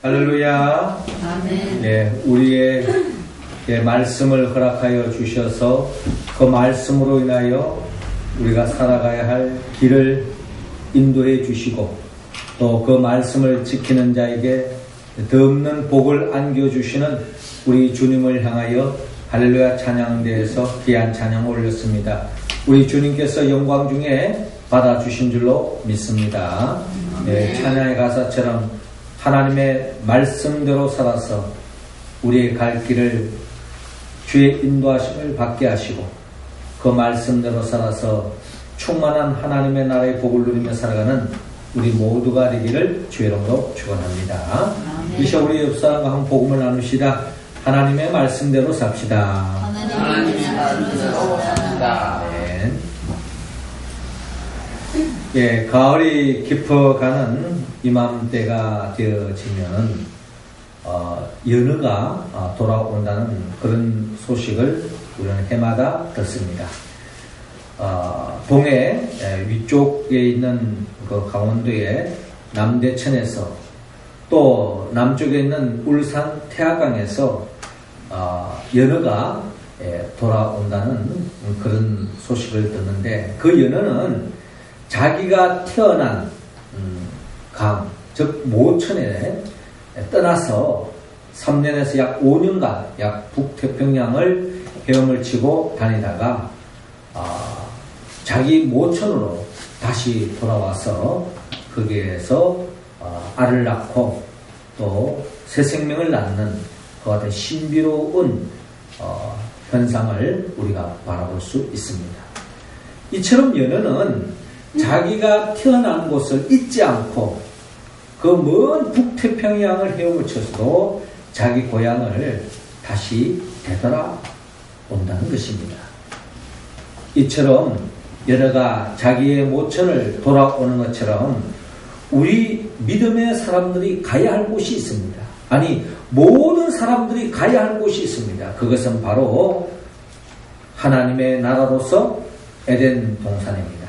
할렐루야. 아멘. 네, 우리의 말씀을 허락하여 주셔서 그 말씀으로 인하여 우리가 살아가야 할 길을 인도해 주시고 또 그 말씀을 지키는 자에게 덧없는 복을 안겨주시는 우리 주님을 향하여 할렐루야 찬양대에서 귀한 찬양 올렸습니다. 우리 주님께서 영광 중에 받아주신 줄로 믿습니다. 네, 찬양의 가사처럼 하나님의 말씀대로 살아서 우리의 갈 길을 주의 인도하심을 받게 하시고 그 말씀대로 살아서 충만한 하나님의 나라의 복을 누리며 살아가는 우리 모두가 되기를 주의 이름으로 축원합니다. 이 시간 우리 옆 사람과 한 복음을 나누시다. 하나님의 말씀대로 삽시다. 하나님의 말씀대로 삽시다. 네. 예, 가을이 깊어가는 이맘때가 되어지면 연휴가 돌아온다는 그런 소식을 우리는 해마다 듣습니다. 동해 위쪽에 있는 그 강원도의 남대천에서 또 남쪽에 있는 울산 태화강에서 연휴가 돌아온다는 그런 소식을 듣는데 그 연휴는 자기가 태어난 강, 즉 모천에 떠나서 3년에서 약 5년간 약 북태평양을 헤엄을 치고 다니다가 자기 모천으로 다시 돌아와서 거기에서 알을 낳고 또 새 생명을 낳는 그와 같은 신비로운 현상을 우리가 바라볼 수 있습니다. 이처럼 연휴는 자기가 태어난 곳을 잊지 않고 그 먼 북태평양을 헤엄을 쳐서도 자기 고향을 다시 되돌아온다는 것입니다. 이처럼 연휴가 자기의 모천을 돌아오는 것처럼 우리 믿음의 사람들이 가야 할 곳이 있습니다. 아니, 모든 사람들이 가야 할 곳이 있습니다. 그것은 바로 하나님의 나라로서 에덴 동산입니다.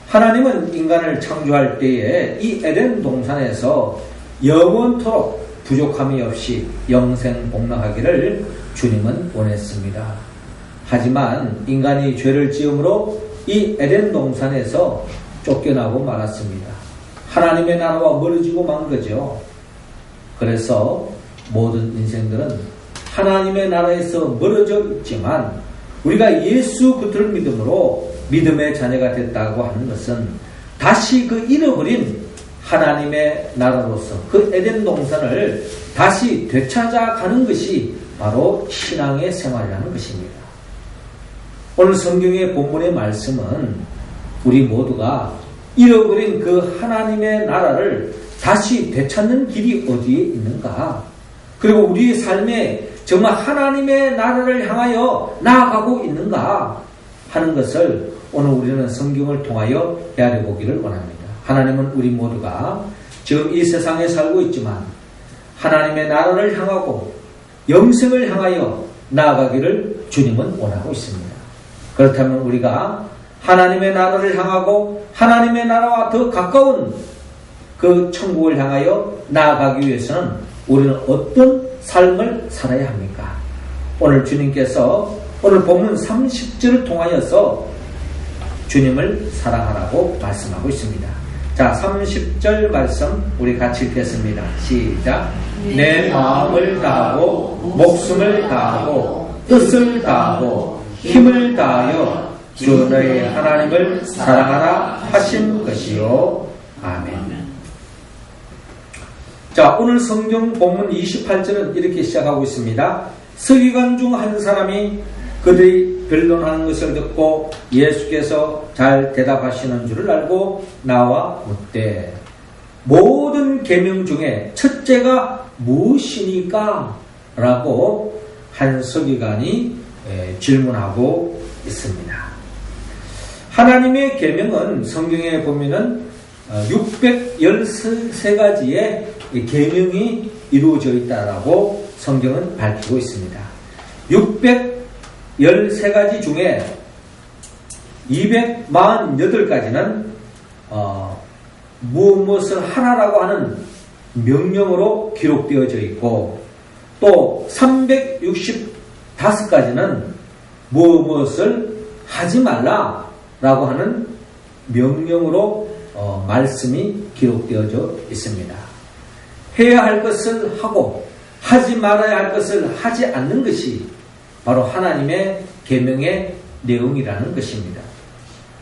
하나님은 인간을 창조할 때에 이 에덴 동산에서 영원토록 부족함이 없이 영생복락하기를 주님은 원했습니다. 하지만 인간이 죄를 지음으로 이 에덴 동산에서 쫓겨나고 말았습니다. 하나님의 나라와 멀어지고 만 거죠. 그래서 모든 인생들은 하나님의 나라에서 멀어져 있지만 우리가 예수 그리스도를 믿음으로 믿음의 자녀가 됐다고 하는 것은 다시 그 잃어버린 하나님의 나라로서 그 에덴 동산을 다시 되찾아가는 것이 바로 신앙의 생활이라는 것입니다. 오늘 성경의 본문의 말씀은 우리 모두가 잃어버린 그 하나님의 나라를 다시 되찾는 길이 어디에 있는가? 그리고 우리의 삶에 정말 하나님의 나라를 향하여 나아가고 있는가 하는 것을 오늘 우리는 성경을 통하여 헤아려 보기를 원합니다. 하나님은 우리 모두가 지금 이 세상에 살고 있지만 하나님의 나라를 향하고 영생을 향하여 나아가기를 주님은 원하고 있습니다. 그렇다면 우리가 하나님의 나라를 향하고 하나님의 나라와 더 가까운 그 천국을 향하여 나아가기 위해서는 우리는 어떤 삶을 살아야 합니까? 오늘 주님께서 오늘 본문 30절을 통하여서 주님을 사랑하라고 말씀하고 있습니다. 자, 30절 말씀 우리 같이 읽겠습니다. 시작. 내 마음을 다하고 목숨을 다하고 뜻을 다하고 힘을 다하여 주 너의 하나님을 사랑하라 하신 것이요. 아멘. 자, 오늘 성경 본문 28절은 이렇게 시작하고 있습니다. 서기관 중 한 사람이 그들이 변론하는 것을 듣고 예수께서 잘 대답하시는 줄을 알고 나와 묻되 모든 계명 중에 첫째가 무엇이니까? 라고 한 서기관이 질문하고 있습니다. 하나님의 계명은 성경에 보면은 613가지의 계명이 이루어져 있다라고 성경은 밝히고 있습니다. 613가지 중에 248가지는 무엇을 하라라고 하는 명령으로 기록되어져 있고 또 365가지는 무엇을 하지 말라라고 하는 명령으로 말씀이 기록되어져 있습니다. 해야 할 것을 하고 하지 말아야 할 것을 하지 않는 것이 바로 하나님의 계명의 내용이라는 것입니다.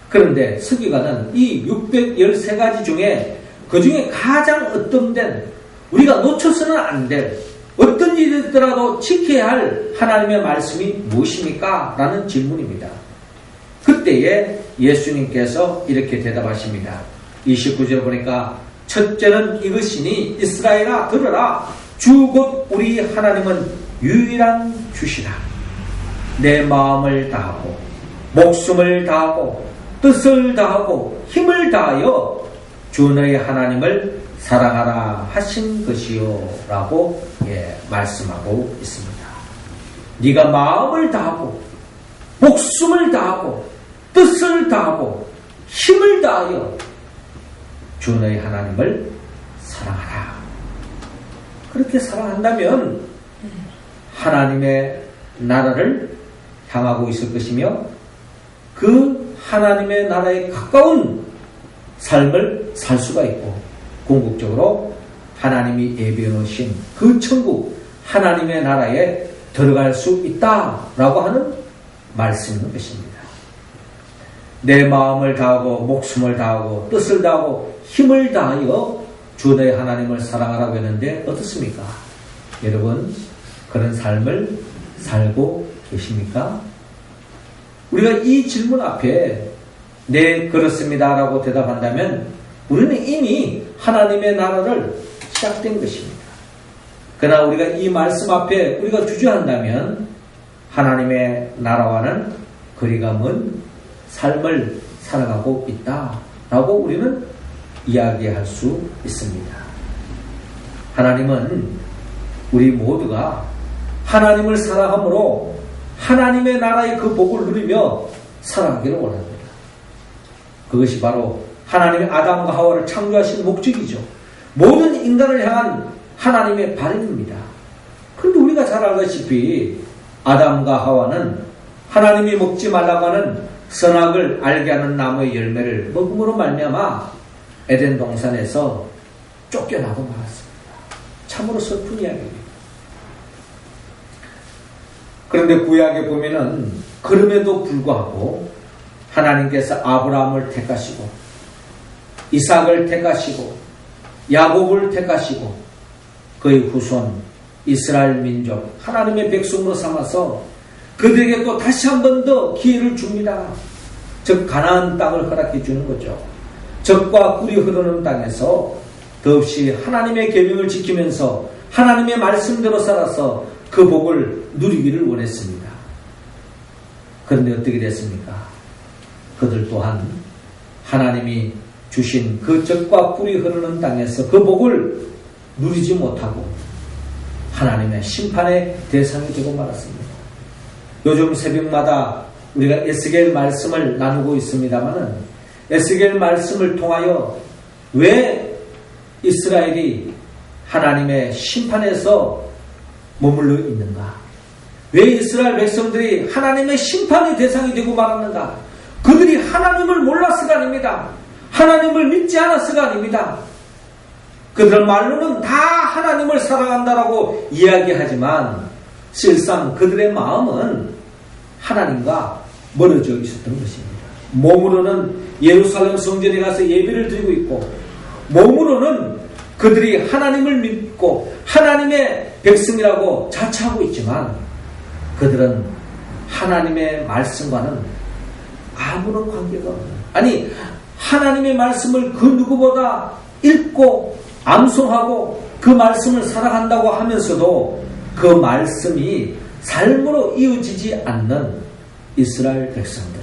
그런데 서기관은 이 613가지 중에 그 중에 가장 어떤된 우리가 놓쳐서는 안 될 어떤 일이더라도 지켜야 할 하나님의 말씀이 무엇입니까? 라는 질문입니다. 그때에 예수님께서 이렇게 대답하십니다. 29절 보니까 첫째는 이것이니 이스라엘아 들으라 주 곧 우리 하나님은 유일한 주시라. 내 마음을 다하고 목숨을 다하고 뜻을 다하고 힘을 다하여 주 너의 하나님을 사랑하라 하신 것이요 라고 말씀하고 있습니다. 네가 마음을 다하고 목숨을 다하고 뜻을 다하고 힘을 다하여 주 너의 하나님을 사랑하라. 그렇게 사랑한다면 하나님의 나라를 향하고 있을 것이며 그 하나님의 나라에 가까운 삶을 살 수가 있고 궁극적으로 하나님이 예비해 놓으신 그 천국 하나님의 나라에 들어갈 수 있다라고 하는 말씀인 것입니다. 내 마음을 다하고 목숨을 다하고 뜻을 다하고 힘을 다하여 주 너의 하나님을 사랑하라고 했는데 어떻습니까? 여러분 그런 삶을 살고 계십니까? 우리가 이 질문 앞에 네 그렇습니다 라고 대답한다면 우리는 이미 하나님의 나라를 시작된 것입니다. 그러나 우리가 이 말씀 앞에 우리가 주저한다면 하나님의 나라와는 거리가 먼 삶을 살아가고 있다라고 우리는 이야기할 수 있습니다. 하나님은 우리 모두가 하나님을 사랑함으로 하나님의 나라의 그 복을 누리며 살아가기를 원합니다. 그것이 바로 하나님의 아담과 하와를 창조하신 목적이죠. 모든 인간을 향한 하나님의 바람입니다. 그런데 우리가 잘 알다시피 아담과 하와는 하나님이 먹지 말라고 하는 선악을 알게 하는 나무의 열매를 먹음으로 말미암아 에덴 동산에서 쫓겨나고 말았습니다. 참으로 슬픈 이야기입니다. 그런데 구약에 보면은 그럼에도 불구하고 하나님께서 아브라함을 택하시고 이삭을 택하시고 야곱을 택하시고 그의 후손 이스라엘 민족 하나님의 백성으로 삼아서 그들에게 또 다시 한 번 더 기회를 줍니다. 즉 가나안 땅을 허락해 주는 거죠. 젖과 꿀이 흐르는 땅에서 더없이 하나님의 계명을 지키면서 하나님의 말씀대로 살아서 그 복을 누리기를 원했습니다. 그런데 어떻게 됐습니까? 그들 또한 하나님이 주신 그 젖과 꿀이 흐르는 땅에서 그 복을 누리지 못하고 하나님의 심판의 대상이 되고 말았습니다. 요즘 새벽마다 우리가 에스겔 말씀을 나누고 있습니다마는 에스겔 말씀을 통하여 왜 이스라엘이 하나님의 심판에서 머물러 있는가? 왜 이스라엘 백성들이 하나님의 심판의 대상이 되고 말았는가? 그들이 하나님을 몰랐을가 아닙니다. 하나님을 믿지 않았을가 아닙니다. 그들 말로는 다 하나님을 사랑한다라고 이야기하지만 실상 그들의 마음은 하나님과 멀어져 있었던 것입니다. 몸으로는 예루살렘 성전에 가서 예배를 드리고 있고 몸으로는 그들이 하나님을 믿고 하나님의 백성이라고 자처하고 있지만 그들은 하나님의 말씀과는 아무런 관계가 없는, 아니 하나님의 말씀을 그 누구보다 읽고 암송하고 그 말씀을 살아간다고 하면서도 그 말씀이 삶으로 이어지지 않는 이스라엘 백성들,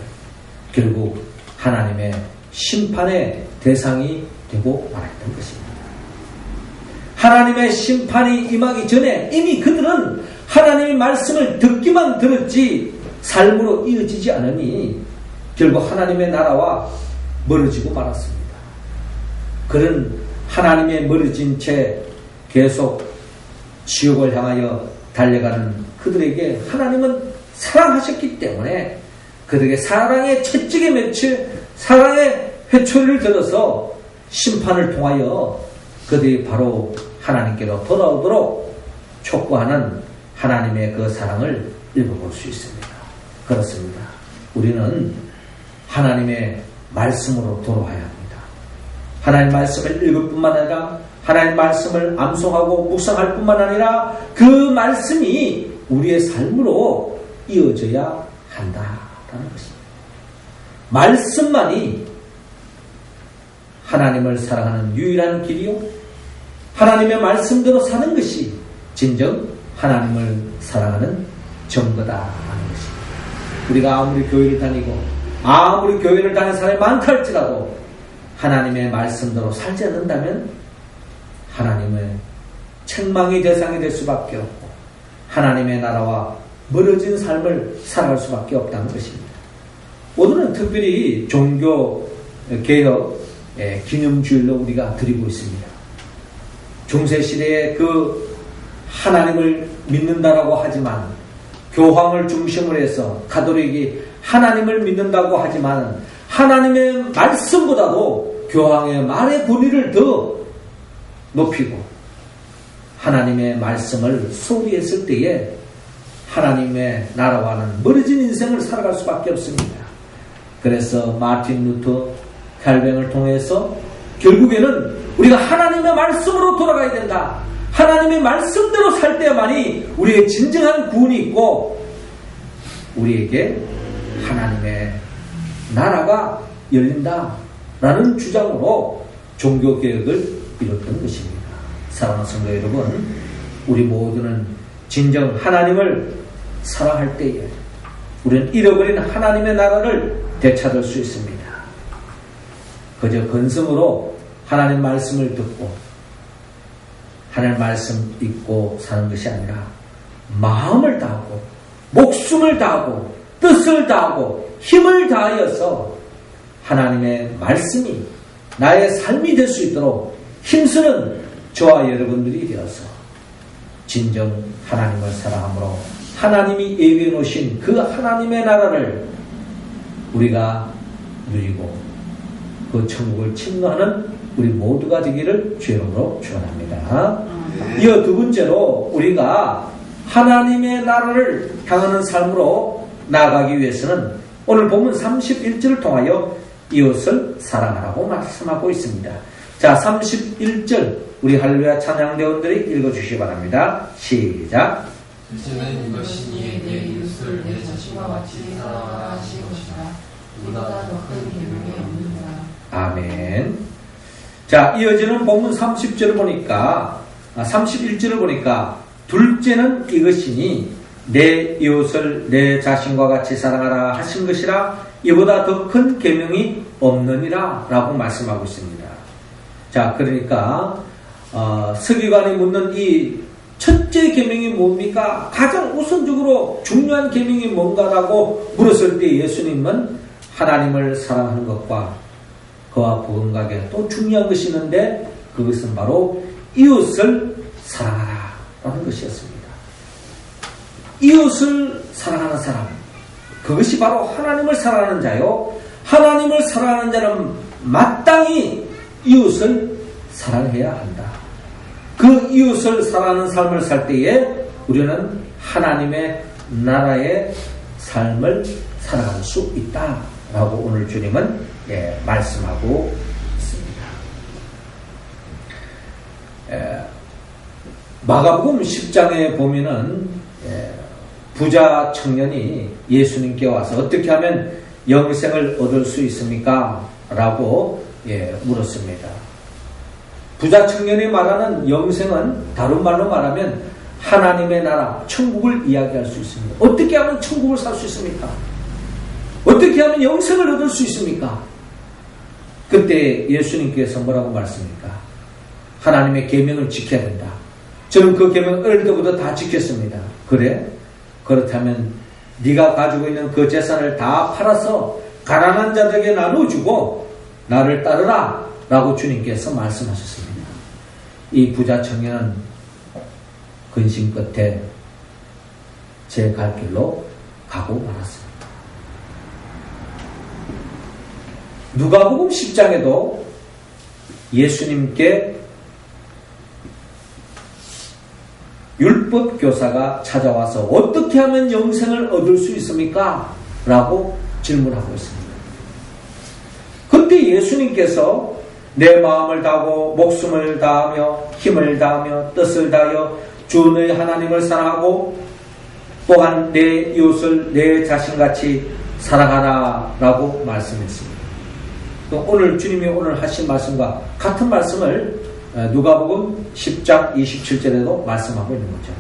결국 하나님의 심판의 대상이 되고 말았던 것입니다. 하나님의 심판이 임하기 전에 이미 그들은 하나님의 말씀을 듣기만 들었지 삶으로 이어지지 않으니 결국 하나님의 나라와 멀어지고 말았습니다. 그런 하나님의 멀어진 채 계속 지옥을 향하여 달려가는 그들에게 하나님은 사랑하셨기 때문에 그들에게 사랑의 채찍에 맺혀 사랑의 회초리를 들어서 심판을 통하여 그들이 바로 하나님께로 돌아오도록 촉구하는 하나님의 그 사랑을 읽어볼 수 있습니다. 그렇습니다. 우리는 하나님의 말씀으로 돌아와야 합니다. 하나님 말씀을 읽을 뿐만 아니라 하나님 말씀을 암송하고 묵상할 뿐만 아니라 그 말씀이 우리의 삶으로 이어져야 한다라는 것입니다. 말씀만이 하나님을 사랑하는 유일한 길이요, 하나님의 말씀대로 사는 것이 진정 하나님을 사랑하는 증거다라는 것입니다. 우리가 아무리 교회를 다니고 아무리 교회를 다니는 사람이 많다 할지라도 하나님의 말씀대로 살지 않는다면 하나님의 책망의 대상이 될 수밖에 없고 하나님의 나라와 멀어진 삶을 살아갈 수밖에 없다는 것입니다. 오늘은 특별히 종교개혁 기념주일로 우리가 드리고 있습니다. 중세시대에 그 하나님을 믿는다라고 하지만 교황을 중심으로 해서 가톨릭이 하나님을 믿는다고 하지만 하나님의 말씀보다도 교황의 말의 권위를 더 높이고 하나님의 말씀을 소홀히 했을 때에 하나님의 나라와는 멀어진 인생을 살아갈 수밖에 없습니다. 그래서 마틴 루터 칼뱅을 통해서 결국에는 우리가 하나님의 말씀으로 돌아가야 된다. 하나님의 말씀대로 살 때만이 우리의 진정한 구원이 있고 우리에게 하나님의 나라가 열린다라는 주장으로 종교개혁을 이뤘던 것입니다. 사랑하는 성도 여러분, 우리 모두는 진정 하나님을 사랑할 때에 우리는 잃어버린 하나님의 나라를 되찾을 수 있습니다. 그저 근성으로 하나님 말씀을 듣고 하나님 말씀 읽고 사는 것이 아니라 마음을 다하고 목숨을 다하고 뜻을 다하고 힘을 다하여서 하나님의 말씀이 나의 삶이 될 수 있도록 힘쓰는 저와 여러분들이 되어서 진정 하나님을 사랑함으로 하나님이 예비해 놓으신 그 하나님의 나라를 우리가 누리고 그 천국을 침노하는 우리 모두가 되기를 주의 이름으로 축원합니다. 이어 두 번째로 우리가 하나님의 나라를 향하는 삶으로 나아가기 위해서는 오늘 본문 31절을 통하여 이웃을 사랑하라고 말씀하고 있습니다. 자, 31절 우리 할렐루야 찬양대원들이 읽어주시기 바랍니다. 시작. 이제는 이것이니 내 이웃을 내 자신과 같이 사랑하라 하신 것이다. 이보다 더 큰 계명이 없느니라. 아멘. 자, 이어지는 본문 30절을 보니까 31절을 보니까 둘째는 이것이니 내 이웃을 내 자신과 같이 사랑하라 하신 것이라 이보다 더 큰 계명이 없느니라 라고 말씀하고 있습니다. 자, 그러니까 서기관이 묻는 이 첫째 계명이 뭡니까? 가장 우선적으로 중요한 계명이 뭔가라고 물었을 때 예수님은 하나님을 사랑하는 것과 그와 부흥하게 또 중요한 것이 있는데 그것은 바로 이웃을 사랑하라 라는 것이었습니다. 이웃을 사랑하는 사람, 그것이 바로 하나님을 사랑하는 자요. 하나님을 사랑하는 자는 마땅히 이웃을 사랑해야 한다. 그 이웃을 사랑하는 삶을 살 때에 우리는 하나님의 나라의 삶을 살아갈 수 있다라고 오늘 주님은 말씀하고 있습니다. 마가복음 10장에 보면은 부자 청년이 예수님께 와서 어떻게 하면 영생을 얻을 수 있습니까? 라고 물었습니다. 부자 청년이 말하는 영생은 다른 말로 말하면 하나님의 나라, 천국을 이야기할 수 있습니다. 어떻게 하면 천국을 살 수 있습니까? 어떻게 하면 영생을 얻을 수 있습니까? 그때 예수님께서 뭐라고 말씀합니까? 하나님의 계명을 지켜야 된다. 저는 그 계명을 어릴 때부터 다 지켰습니다. 그래? 그렇다면 네가 가지고 있는 그 재산을 다 팔아서 가난한 자들에게 나눠주고 나를 따르라 라고 주님께서 말씀하셨습니다. 이 부자 청년은 근심 끝에 제 갈 길로 가고 말았습니다. 누가복음 10장에도 예수님께 율법교사가 찾아와서 어떻게 하면 영생을 얻을 수 있습니까? 라고 질문하고 있습니다. 그때 예수님께서 내 마음을 다하고 목숨을 다하며 힘을 다하며 뜻을 다하여 주 너의 하나님을 사랑하고 또한 내 이웃을 내 자신같이 사랑하라 라고 말씀했습니다. 또 오늘 주님이 오늘 하신 말씀과 같은 말씀을 누가복음 10장 27절에도 말씀하고 있는 거죠.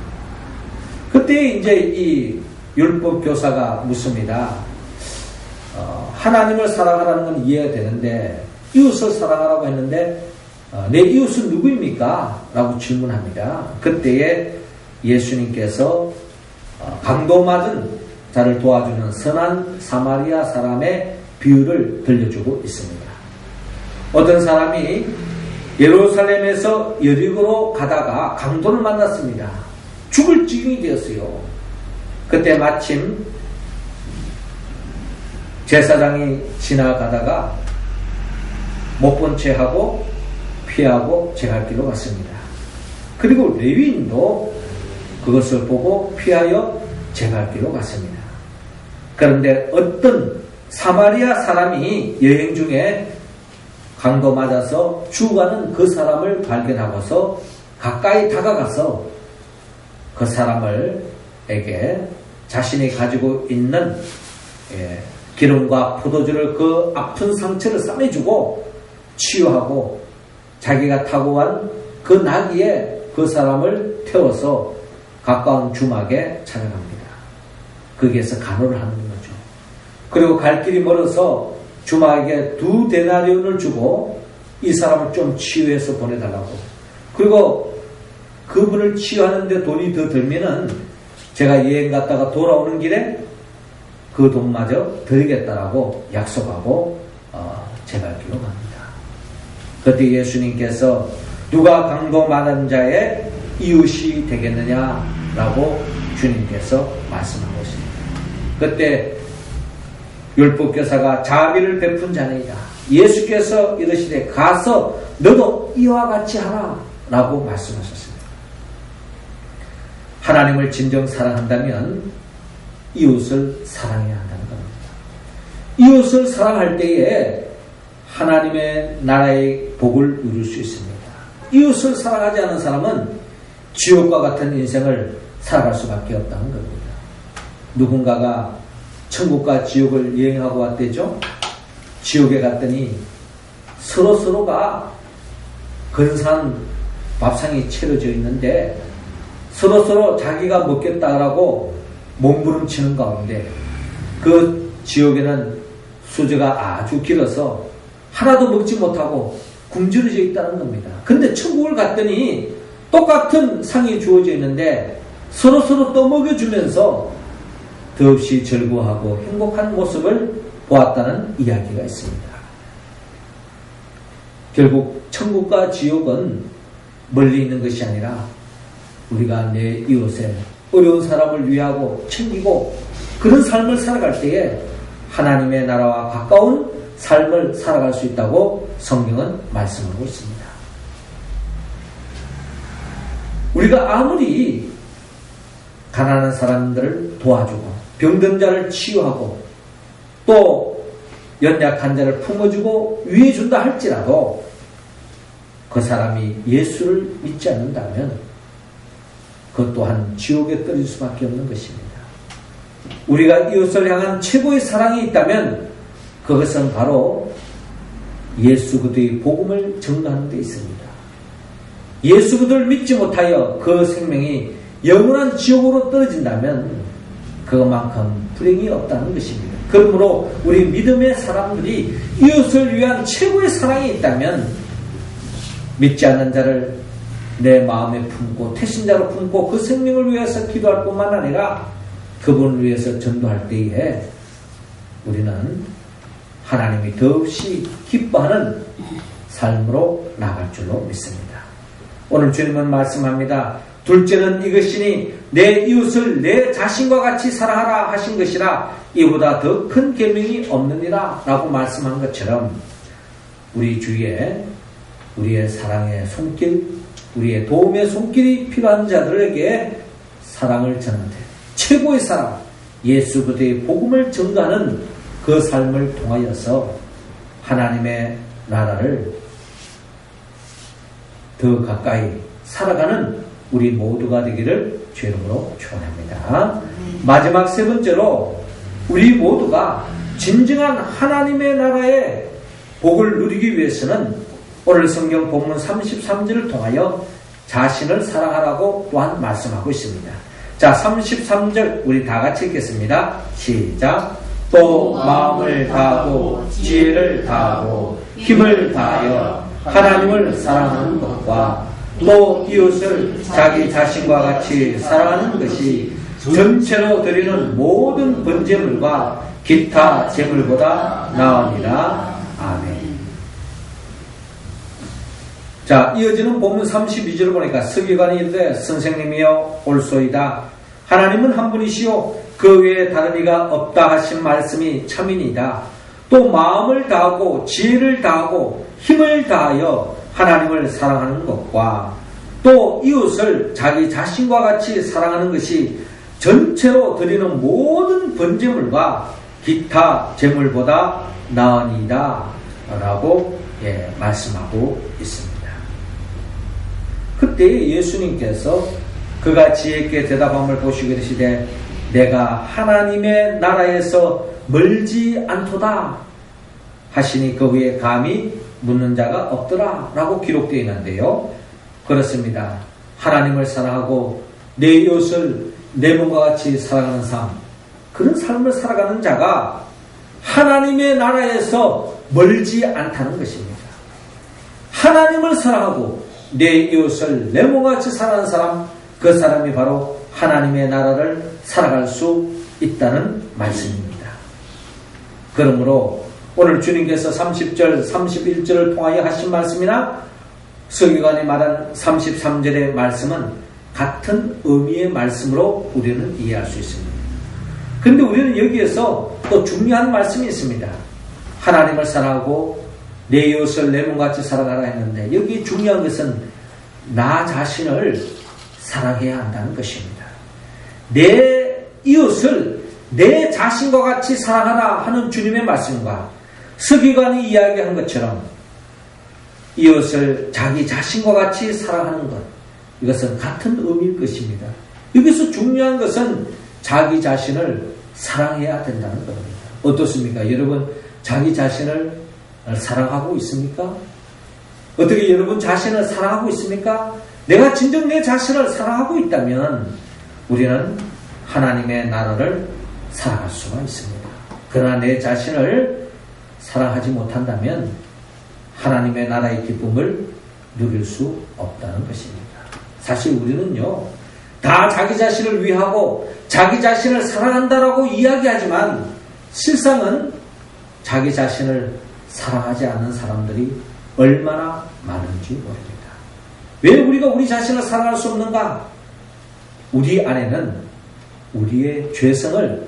그때 이제 이 율법 교사가 묻습니다. 하나님을 사랑하라는 건 이해가 되는데 이웃을 사랑하라고 했는데 내 이웃은 누구입니까? 라고 질문합니다. 그때에 예수님께서 강도 맞은 자를 도와주는 선한 사마리아 사람의 비유를 들려주고 있습니다. 어떤 사람이 예루살렘에서 여리고로 가다가 강도를 만났습니다. 죽을 지경이 되었어요. 그때 마침 제사장이 지나가다가 못 본 채 하고 피하고 제갈 길로 갔습니다. 그리고 레위인도 그것을 보고 피하여 제갈 길로 갔습니다. 그런데 어떤 사마리아 사람이 여행 중에 강도 맞아서 죽어가는 그 사람을 발견하고서 가까이 다가가서 그 사람에게 자신이 가지고 있는 기름과 포도주를 그 아픈 상처를 싸매주고 치유하고 자기가 타고 간 그 나귀에 그 사람을 태워서 가까운 주막에 찾아갑니다. 거기에서 간호를 하는 거죠. 그리고 갈 길이 멀어서 주막에게 2 데나리온을 주고 이 사람을 좀 치유해서 보내달라고. 그리고 그분을 치유하는데 돈이 더 들면은 제가 여행 갔다가 돌아오는 길에 그 돈마저 드리겠다라고 약속하고 제갈 길로 갑니다. 그때 예수님께서 누가 강도 많은 자의 이웃이 되겠느냐라고 주님께서 말씀하고 있습니다. 그때 율법교사가 자비를 베푼 자니라. 예수께서 이르시되 가서 너도 이와 같이 하라 라고 말씀하셨습니다. 하나님을 진정 사랑한다면 이웃을 사랑해야 한다는 겁니다. 이웃을 사랑할 때에 하나님의 나라의 복을 누릴 수 있습니다. 이웃을 사랑하지 않은 사람은 지옥과 같은 인생을 살아갈 수밖에 없다는 겁니다. 누군가가 천국과 지옥을 여행하고 왔대죠. 지옥에 갔더니 서로가 근사한 밥상이 차려져 있는데 서로 자기가 먹겠다라고 몸부림치는 가운데 그 지옥에는 수저가 아주 길어서 하나도 먹지 못하고 굶주려져 있다는 겁니다. 근데 천국을 갔더니 똑같은 상이 주어져 있는데 서로 떠먹여주면서 더없이 즐거워하고 행복한 모습을 보았다는 이야기가 있습니다. 결국 천국과 지옥은 멀리 있는 것이 아니라 우리가 내 이웃에 어려운 사람을 위하고 챙기고 그런 삶을 살아갈 때에 하나님의 나라와 가까운 삶을 살아갈 수 있다고 성경은 말씀하고 있습니다. 우리가 아무리 가난한 사람들을 도와주고 병든 자를 치유하고 또 연약한 자를 품어주고 위해준다 할지라도 그 사람이 예수를 믿지 않는다면 그것 또한 지옥에 떨어질 수밖에 없는 것입니다. 우리가 이웃을 향한 최고의 사랑이 있다면 그것은 바로 예수 그리스도의 복음을 전하는 데 있습니다. 예수 그리스도를 믿지 못하여 그 생명이 영원한 지옥으로 떨어진다면 그것만큼 불행이 없다는 것입니다. 그러므로 우리 믿음의 사람들이 이웃을 위한 최고의 사랑이 있다면 믿지 않는 자를 내 마음에 품고 태신자로 품고 그 생명을 위해서 기도할 뿐만 아니라 그분을 위해서 전도할 때에 우리는 하나님이 더없이 기뻐하는 삶으로 나갈 줄로 믿습니다. 오늘 주님은 말씀합니다. 둘째는 이것이니 내 이웃을 내 자신과 같이 사랑하라 하신 것이라 이보다 더 큰 계명이 없느니라 라고 말씀한 것처럼 우리 주위에 우리의 사랑의 손길, 우리의 도움의 손길이 필요한 자들에게 사랑을 전하되 최고의 사랑, 예수 그리스도의 복음을 전가하는 그 삶을 통하여서 하나님의 나라를 더 가까이 살아가는 우리 모두가 되기를 주의 이름으로 축원합니다. 마지막 세 번째로 우리 모두가 진정한 하나님의 나라의 복을 누리기 위해서는 오늘 성경 본문 33절을 통하여 자신을 사랑하라고 또한 말씀하고 있습니다. 자, 33절 우리 다 같이 읽겠습니다. 시작. 또 마음을 다하고 지혜를 다하고 힘을 다하여 하나님을 사랑하는 것과 또 이웃을 자기 자신과 같이 사랑하는 것이 전체로 드리는 모든 번제물과 기타 제물보다 나으니라. 아멘. 자, 이어지는 본문 32절을 보니까 서기관이 이르되 선생님이여 올소이다. 하나님은 한 분이시오 그 외에 다른 이가 없다 하신 말씀이 참이니이다. 또 마음을 다하고 지혜를 다하고 힘을 다하여 하나님을 사랑하는 것과 또 이웃을 자기 자신과 같이 사랑하는 것이 전체로 드리는 모든 번제물과 기타 제물보다 나으니이다 라고 말씀하고 있습니다. 그때 예수님께서 그가 지혜 있게 대답함을 보시고 이르시되 내가 하나님의 나라에서 멀지 않도다 하시니 그 위에 감히 묻는 자가 없더라 라고 기록되어 있는데요. 그렇습니다. 하나님을 사랑하고 내 이웃을 내 몸과 같이 사랑하는 삶, 그런 삶을 살아가는 자가 하나님의 나라에서 멀지 않다는 것입니다. 하나님을 사랑하고 내 이웃을 내 몸과 같이 사랑하는 사람, 그 사람이 바로 하나님의 나라를 살아갈 수 있다는 말씀입니다. 그러므로 오늘 주님께서 30절, 31절을 통하여 하신 말씀이나 서기관이 말한 33절의 말씀은 같은 의미의 말씀으로 우리는 이해할 수 있습니다. 그런데 우리는 여기에서 또 중요한 말씀이 있습니다. 하나님을 사랑하고 내 이웃을 내 몸같이 살아가라 했는데 여기 중요한 것은 나 자신을 사랑해야 한다는 것입니다. 내 이웃을 내 자신과 같이 사랑하라 하는 주님의 말씀과 서기관이 이야기한 것처럼 이웃을 자기 자신과 같이 사랑하는 것, 이것은 같은 의미일 것입니다. 여기서 중요한 것은 자기 자신을 사랑해야 된다는 겁니다. 어떻습니까? 여러분 자기 자신을 사랑하고 있습니까? 어떻게 여러분 자신을 사랑하고 있습니까? 내가 진정 내 자신을 사랑하고 있다면 우리는 하나님의 나라를 살아갈 수가 있습니다. 그러나 내 자신을 사랑하지 못한다면 하나님의 나라의 기쁨을 누릴 수 없다는 것입니다. 사실 우리는요, 다 자기 자신을 위하고 자기 자신을 사랑한다라고 이야기하지만 실상은 자기 자신을 사랑하지 않는 사람들이 얼마나 많은지 모릅니다. 왜 우리가 우리 자신을 사랑할 수 없는가? 우리 안에는 우리의 죄성을,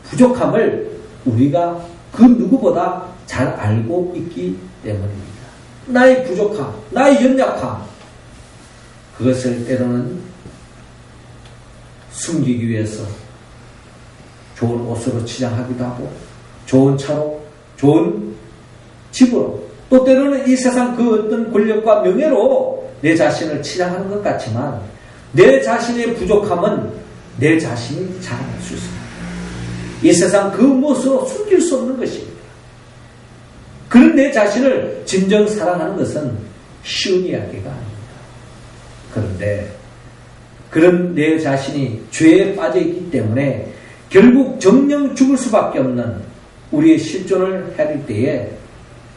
부족함을 우리가 그 누구보다 잘 알고 있기 때문입니다. 나의 부족함, 나의 연약함, 그것을 때로는 숨기기 위해서 좋은 옷으로 치장하기도 하고 좋은 차로, 좋은 집으로, 또 때로는 이 세상 그 어떤 권력과 명예로 내 자신을 치장하는 것 같지만 내 자신의 부족함은 내 자신이 잘 알 수 있습니다. 이 세상 그 무엇으로 숨길 수 없는 것입니다. 그런 내 자신을 진정 사랑하는 것은 쉬운 이야기가 아닙니다. 그런데 그런 내 자신이 죄에 빠져 있기 때문에 결국 정령 죽을 수밖에 없는 우리의 실존을 해낼 때에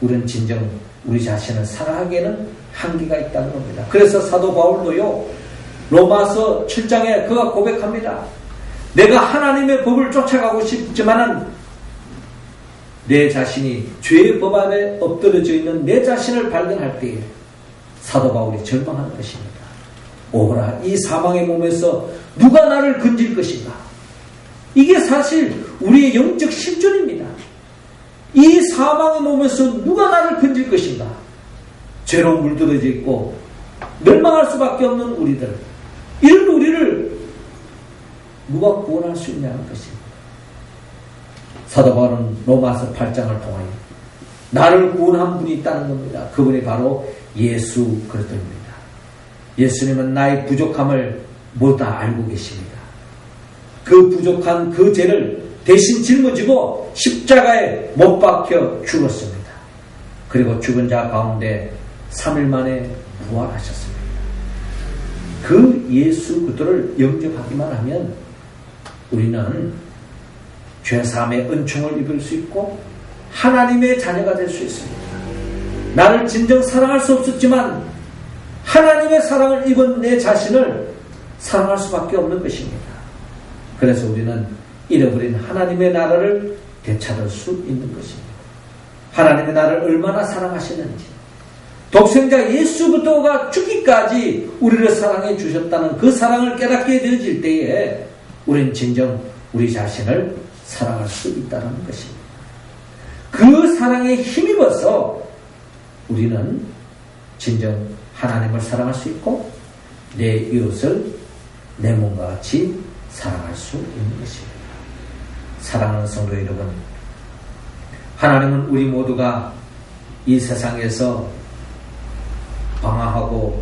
우리는 진정 우리 자신을 사랑하기에는 한계가 있다는 겁니다. 그래서 사도 바울도요, 로마서 7장에 그가 고백합니다. 내가 하나님의 법을 쫓아가고 싶지만은 내 자신이 죄의 법 안에 엎드려져 있는 내 자신을 발견할 때에 사도 바울이 절망하는 것입니다. 오호라, 이 사망의 몸에서 누가 나를 건질 것인가? 이게 사실 우리의 영적 실존입니다. 이 사망의 몸에서 누가 나를 건질 것인가? 죄로 물들어져 있고 멸망할 수밖에 없는 우리들, 이런 우리를 누가 구원할 수 있냐는 것입니다. 사도 바울은 로마서 8장을 통하여 나를 구원한 분이 있다는 겁니다. 그분이 바로 예수 그리스도입니다. 예수님은 나의 부족함을 모두 다 알고 계십니다. 그 부족한 그 죄를 대신 짊어지고 십자가에 못 박혀 죽었습니다. 그리고 죽은 자 가운데 3일 만에 부활하셨습니다. 그 예수 그리스도를 영접하기만 하면 우리는 죄사함의 은총을 입을 수 있고 하나님의 자녀가 될 수 있습니다. 나를 진정 사랑할 수 없었지만 하나님의 사랑을 입은 내 자신을 사랑할 수밖에 없는 것입니다. 그래서 우리는 잃어버린 하나님의 나라를 되찾을 수 있는 것입니다. 하나님의 나라를 얼마나 사랑하시는지, 독생자 예수 그리스도가 죽기까지 우리를 사랑해 주셨다는 그 사랑을 깨닫게 되어질 때에 우리는 진정 우리 자신을 사랑할 수 있다는 것입니다. 그 사랑에 힘입어서 우리는 진정 하나님을 사랑할 수 있고 내 이웃을 내 몸과 같이 사랑할 수 있는 것입니다. 사랑하는 성도 여러분, 하나님은 우리 모두가 이 세상에서 방황하고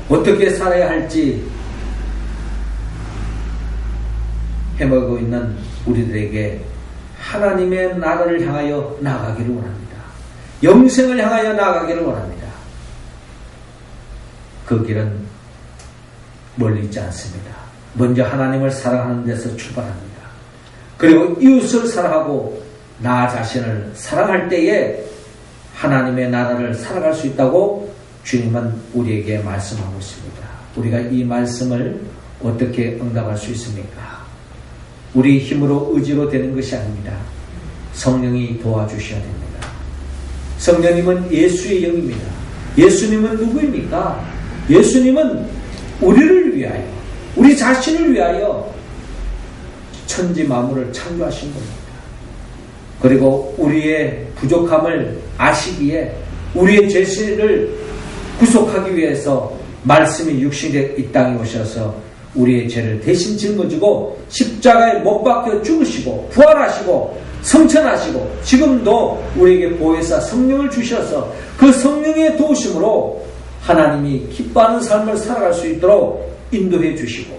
어떻게 살아야 할지 헤매고 있는 우리들에게 하나님의 나라를 향하여 나아가기를 원합니다. 영생을 향하여 나아가기를 원합니다. 그 길은 멀리 있지 않습니다. 먼저 하나님을 사랑하는 데서 출발합니다. 그리고 이웃을 사랑하고 나 자신을 사랑할 때에 하나님의 나라를 살아갈 수 있다고 주님은 우리에게 말씀하고 있습니다. 우리가 이 말씀을 어떻게 응답할 수 있습니까? 우리 힘으로 의지로 되는 것이 아닙니다. 성령이 도와주셔야 됩니다. 성령님은 예수의 영입니다. 예수님은 누구입니까? 예수님은 우리를 위하여, 우리 자신을 위하여 천지 만물을 창조하신 겁니다. 그리고 우리의 부족함을 아시기에 우리의 죄를 구속하기 위해서 말씀이 육신의 이 땅에 오셔서 우리의 죄를 대신 짊어지고 십자가에 못 박혀 죽으시고 부활하시고 성천하시고 지금도 우리에게 보혜사 성령을 주셔서 그 성령의 도우심으로 하나님이 기뻐하는 삶을 살아갈 수 있도록 인도해 주시고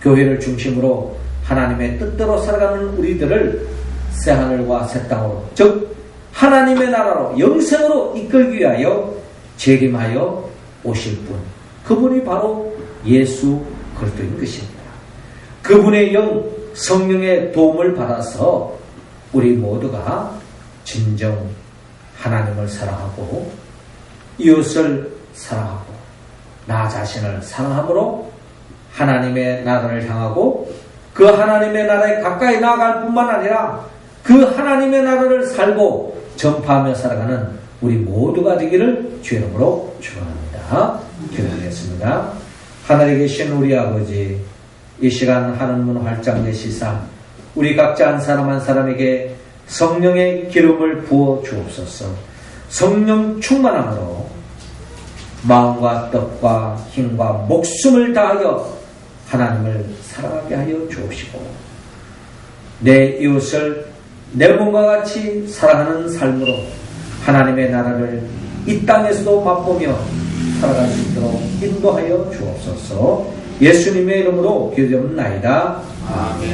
교회를 중심으로 하나님의 뜻대로 살아가는 우리들을 새하늘과 새 땅으로, 즉 하나님의 나라로 영생으로 이끌기 위하여 재림하여 오실 분, 그분이 바로 예수 그리스도인 것입니다. 그분의 영 성령의 도움을 받아서 우리 모두가 진정 하나님을 사랑하고 이웃을 사랑하고 나 자신을 사랑함으로 하나님의 나라를 향하고 그 하나님의 나라에 가까이 나아갈 뿐만 아니라 그 하나님의 나라를 살고 전파하며 살아가는 우리 모두가 되기를 주의 이름으로 축원합니다. 기도하겠습니다. 하늘에 계신 우리 아버지, 이 시간 하늘문 활짝 내시사 우리 각자 한 사람 한 사람에게 성령의 기름을 부어 주옵소서. 성령 충만함으로 마음과 뜻과 힘과 목숨을 다하여 하나님을 사랑하게 하여 주옵시고 내 이웃을 내 몸과 같이 사랑하는 삶으로 하나님의 나라를 이 땅에서도 맛보며 살아갈 수 있도록 인도하여 주옵소서. 예수님의 이름으로 기도드립나이다. 아멘.